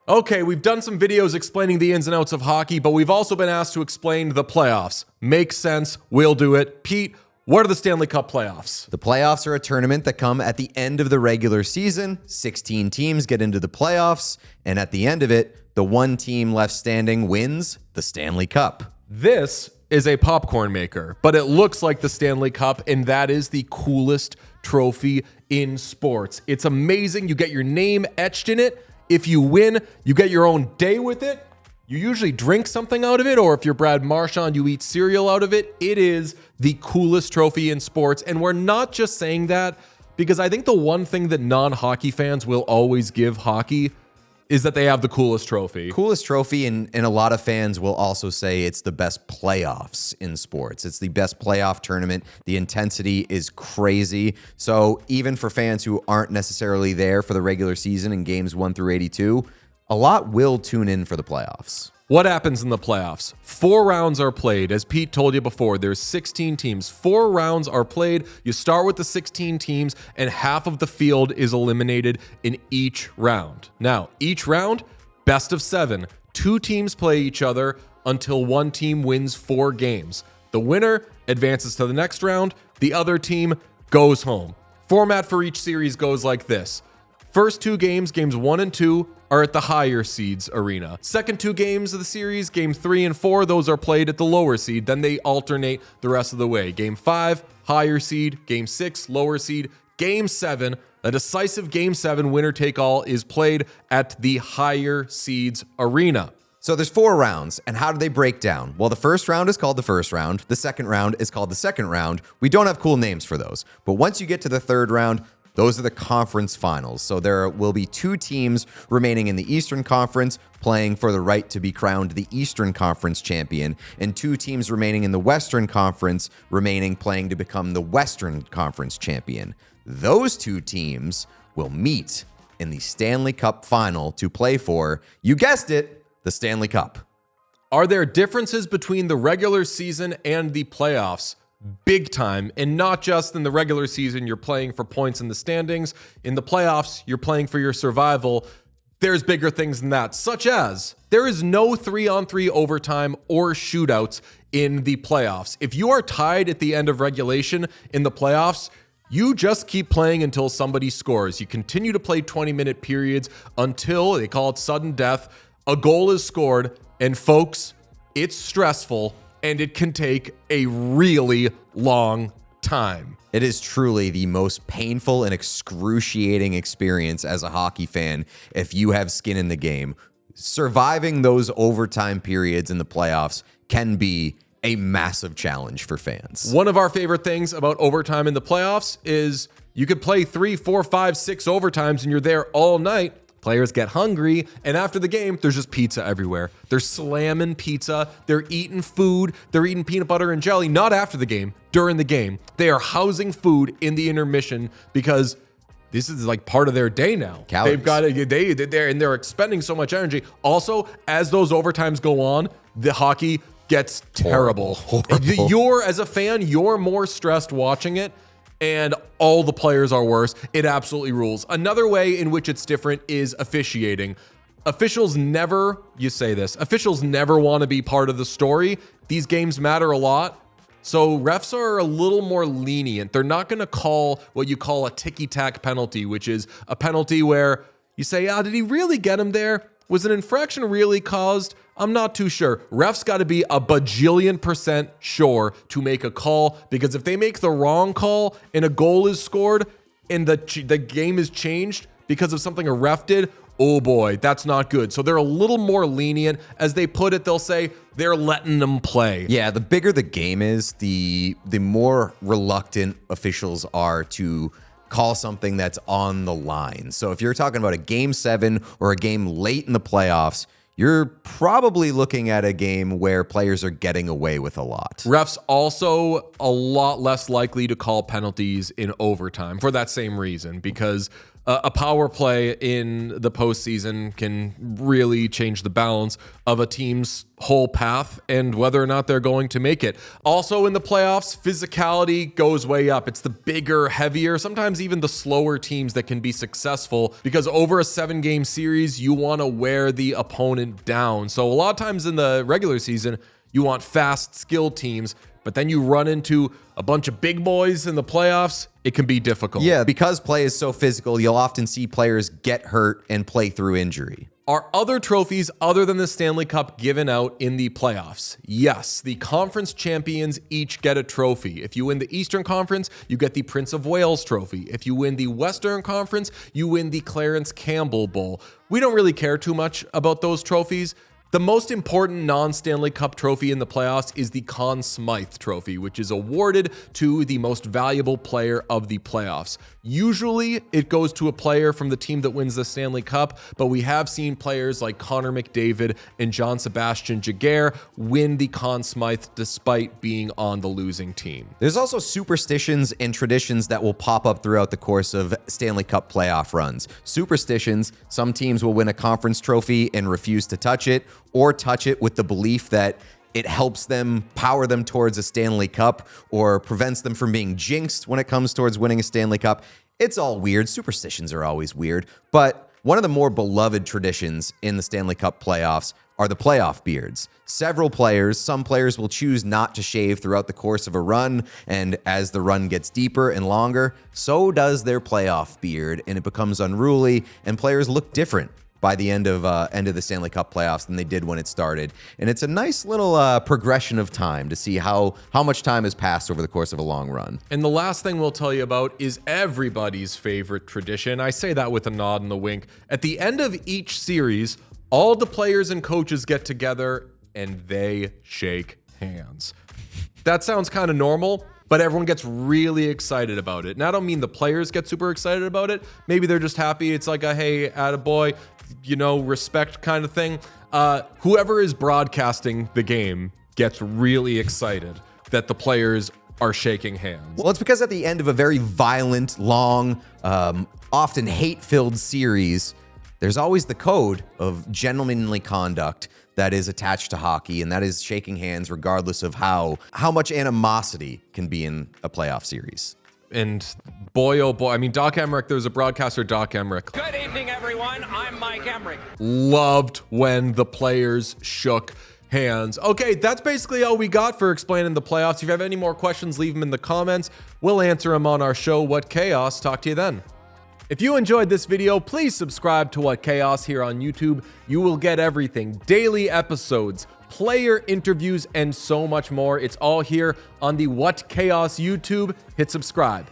Okay, we've done some videos explaining the ins and outs of hockey, but we've also been asked to explain the playoffs. Makes sense. We'll do it. Pete, what are the Stanley Cup playoffs? The playoffs are a tournament that come at the end of the regular season. 16 teams get into the playoffs, and at the end of it, the one team left standing wins the Stanley Cup. This is a popcorn maker, but it looks like the Stanley Cup, and that is the coolest trophy in sports. It's amazing. You get your name etched in it. If you win, you get your own day with it. You usually drink something out of it, or if you're Brad Marchand, you eat cereal out of it. It is the coolest trophy in sports, and we're not just saying that because I think the one thing that non-hockey fans will always give hockey is that they have the coolest trophy. Coolest trophy, and a lot of fans will also say it's the best playoffs in sports. It's the best playoff tournament. The intensity is crazy. So even for fans who aren't necessarily there for the regular season in games 1 through 82, a lot will tune in for the playoffs. What happens in the playoffs? 4 rounds are played. As Pete told you before, there's 16 teams. 4 rounds are played. You start with the 16 teams, and half of the field is eliminated in each round. Now, each round, best of 7. 2 teams play each other until one team wins 4 games. The winner advances to the next round. The other team goes home. Format for each series goes like this. First 2 games, games 1 and 2, are at the higher seeds arena. Second 2 games of the series, game 3 and 4, those are played at the lower seed. Then they alternate the rest of the way. Game 5, higher seed. Game 6, lower seed. Game 7, a decisive game 7 winner take all is played at the higher seeds arena. So there's 4 rounds, and how do they break down? Well, the first round is called the first round. The second round is called the second round. We don't have cool names for those. But once you get to the third round, those are the conference finals. So there will be 2 teams remaining in the Eastern Conference playing for the right to be crowned the Eastern Conference champion, and 2 teams remaining in the Western Conference playing to become the Western Conference champion. Those 2 teams will meet in the Stanley Cup final to play for, you guessed it, the Stanley Cup. Are there differences between the regular season and the playoffs? Big time, and not just in the regular season, you're playing for points in the standings. In the playoffs, you're playing for your survival. There's bigger things than that, such as there is no 3-on-3 overtime or shootouts in the playoffs. If you are tied at the end of regulation in the playoffs, you just keep playing until somebody scores. You continue to play 20-minute periods until, they call it sudden death, a goal is scored, and folks, it's stressful. And it can take a really long time. It is truly the most painful and excruciating experience as a hockey fan if you have skin in the game. Surviving those overtime periods in the playoffs can be a massive challenge for fans. One of our favorite things about overtime in the playoffs is you could play 3, 4, 5, 6 overtimes and you're there all night. Players get hungry, and after the game, there's just pizza everywhere. They're slamming pizza. They're eating food. They're eating peanut butter and jelly, not after the game, during the game. They are housing food in the intermission because this is like part of their day now. Calories. They've got they're expending so much energy. Also, as those overtimes go on, the hockey gets terrible. Horrible. You're, as a fan, you're more stressed watching it. And all the players are worse. It absolutely rules. Another way in which it's different is officiating. Officials never want to be part of the story. These games matter a lot. So refs are a little more lenient. They're not going to call what you call a ticky-tack penalty, which is a penalty where you say, did he really get him there? Was an infraction really caused? I'm not too sure. Refs got to be a bajillion% sure to make a call, because if they make the wrong call and a goal is scored and the game is changed because of something a ref did, oh boy, that's not good. So they're a little more lenient. As they put it, they'll say they're letting them play. Yeah, the bigger the game is, the more reluctant officials are to call something that's on the line. So if you're talking about a game 7 or a game late in the playoffs, you're probably looking at a game where players are getting away with a lot. Refs also a lot less likely to call penalties in overtime for that same reason, because A power play in the postseason can really change the balance of a team's whole path and whether or not they're going to make it. Also in the playoffs, physicality goes way up. It's the bigger, heavier, sometimes even the slower teams that can be successful, because over a 7-game series, you want to wear the opponent down. So a lot of times in the regular season, you want fast, skilled teams, but then you run into a bunch of big boys in the playoffs. It can be difficult. Yeah, because play is so physical, you'll often see players get hurt and play through injury. Are other trophies other than the Stanley Cup given out in the playoffs? Yes, the conference champions each get a trophy. If you win the Eastern Conference, you get the Prince of Wales trophy. If you win the Western Conference, you win the Clarence Campbell Bowl. We don't really care too much about those trophies. The most important non-Stanley Cup trophy in the playoffs is the Conn Smythe Trophy, which is awarded to the most valuable player of the playoffs. Usually, it goes to a player from the team that wins the Stanley Cup, but we have seen players like Connor McDavid and Jean-Sebastien Giguère win the Conn Smythe despite being on the losing team. There's also superstitions and traditions that will pop up throughout the course of Stanley Cup playoff runs. Superstitions, some teams will win a conference trophy and refuse to touch it, or touch it with the belief that it helps them power them towards a Stanley Cup or prevents them from being jinxed when it comes towards winning a Stanley Cup. It's all weird. Superstitions are always weird. But one of the more beloved traditions in the Stanley Cup playoffs are the playoff beards. Several players, some players will choose not to shave throughout the course of a run, and as the run gets deeper and longer, so does their playoff beard, and it becomes unruly, and players look different by the end of the Stanley Cup playoffs than they did when it started. And it's a nice little progression of time to see how much time has passed over the course of a long run. And the last thing we'll tell you about is everybody's favorite tradition. I say that with a nod and a wink. At the end of each series, all the players and coaches get together and they shake hands. That sounds kind of normal, but everyone gets really excited about it. And I don't mean the players get super excited about it. Maybe they're just happy. It's like a, hey, attaboy, respect kind of thing. Whoever is broadcasting the game gets really excited that the players are shaking hands. Well, it's because at the end of a very violent, long, often hate-filled series, there's always the code of gentlemanly conduct that is attached to hockey, and that is shaking hands regardless of how much animosity can be in a playoff series. And boy, oh boy, I mean, Doc Emmerich, there was a broadcaster, Doc Emmerich. Good evening, everyone. I'm Mike Emmerich. Loved when the players shook hands. Okay, that's basically all we got for explaining the playoffs. If you have any more questions, leave them in the comments. We'll answer them on our show, What Chaos. Talk to you then. If you enjoyed this video, please subscribe to What Chaos here on YouTube. You will get everything, daily episodes, player interviews, and so much more. It's all here on the What Chaos YouTube. Hit subscribe.